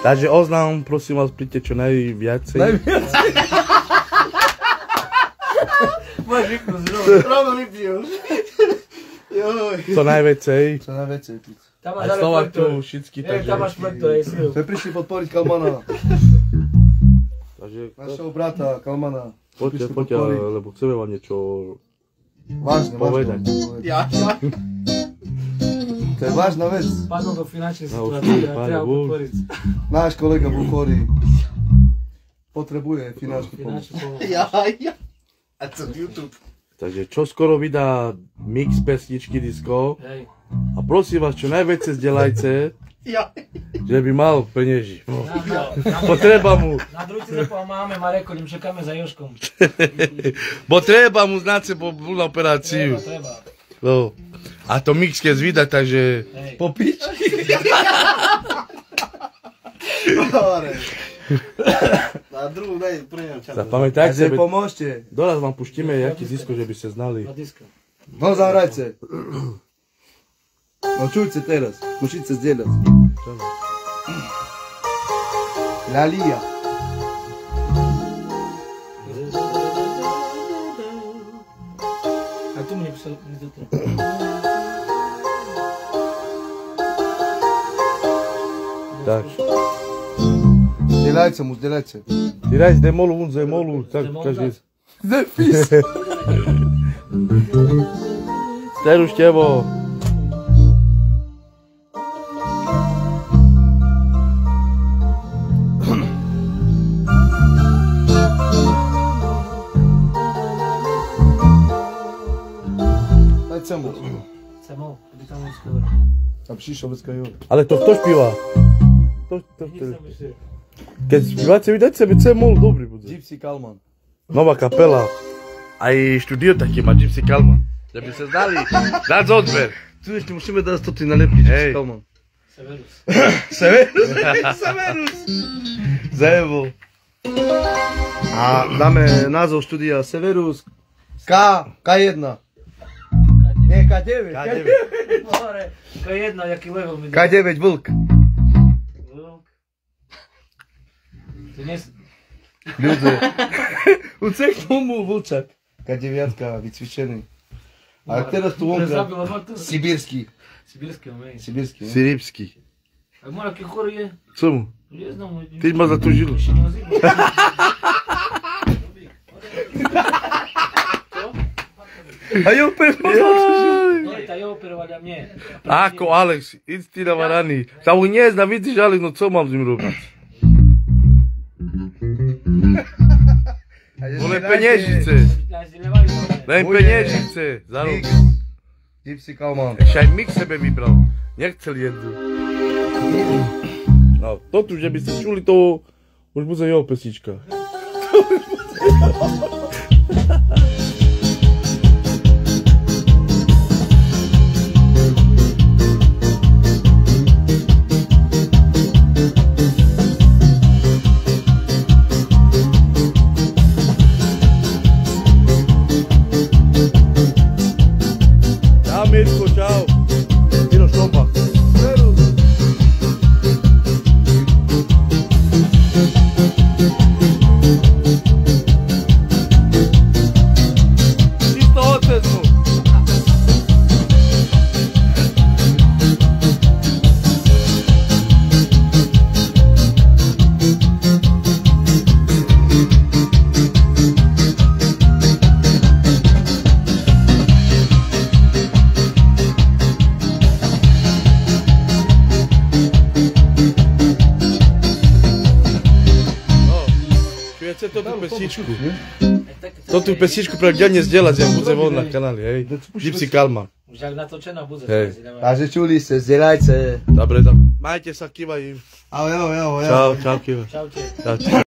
Takže oznám, prosím vás, príďte čo najviacej. Máš vypnúť, rovno vypiješ. Co najviacej. Čo najväčšej. Aj Slovákov, všetky, takže... Tam máš flektor, aj silu. Sme prišli podporiť Kalmana. Takže... Našeho brata, Kalmana. Poďte, lebo chceme vám niečo... Vážne, povedať. Ja. To je vážna vec. Padol do finančnej situácie a treba podporiť. Náš kolega Buchori potrebuje finančnú pomoc. Ja. A co YouTube? Takže čo skoro vydá mix pesničky disco. Hej. A prosím vás, čo najväčšie zdieľajte, že by mal penieži. Potreba mu. Na druhý zepo máme Mareko, ním čakáme za Jožkom. Bo treba mu znať po na operáciu. Treba. No. A to mix keď vydať, takže... Po pičky. Na druhú daj, preňam čas. Zapamätajte, pomôžte. doraz vám puštíme jaký disko, že by ste znali. No zahrajte. No čujte teraz, musíte zdieľať. La Lia. A tu mi nepísal, Tak. Zdieľajte mu, zdieľajte. Ty daj z demolu, tak každý... Zepis. Steru števo. Daj cemu. Cemol, by tam neskôr. Tam přišel vecka jo. Ale to kto špíva? Keď spívate, vydať sebe cemol, dobrý bude. Gypsy Kalman. Nová kapela. Aj štúdio také má Gypsy Kalman. Že by sa znali. Dať odber. Tu ešte musíme dať to ty nalepniť, Gypsy Kalman. Severus. Severus. Zajebol. A dáme názov štúdia Severus K1. Nie, K9. To je jedno, jaký level mi dá. K9 Vlk. To nie sú... Ľudze. Ucek tomu Vlčak. K9 vycvičený. A teraz tu vonka. Sibírsky. Sibírsky, Siripský. A môj aký chorý je? Co mu? Nie znam. Ty ma zatúžil. A jo Tá je operovať a mne. Ako Alex, instinava raný. Sa mu nezna, vidíš Alex, no co mám s ním robiť? Len peniežice. Len peniežice. Zarob. Gypsy Kalman. Ešte aj mix sebe vybral. Nechcel jednu. No, to tu, že by ste čuli, to už bude jeho pesnička. Mirko, čau. Tino štopa. Čisto ocesnu. Toto pesničku pre denne zdieľať, jak bude von na kanáli, hej. Gypsy Kalman. Už jak natočená bude. Takže čuli ste, zdieľajte. Dobre, majte sa, kývaj im. Ahoj. Čau, kývaj. Čaute. Čau.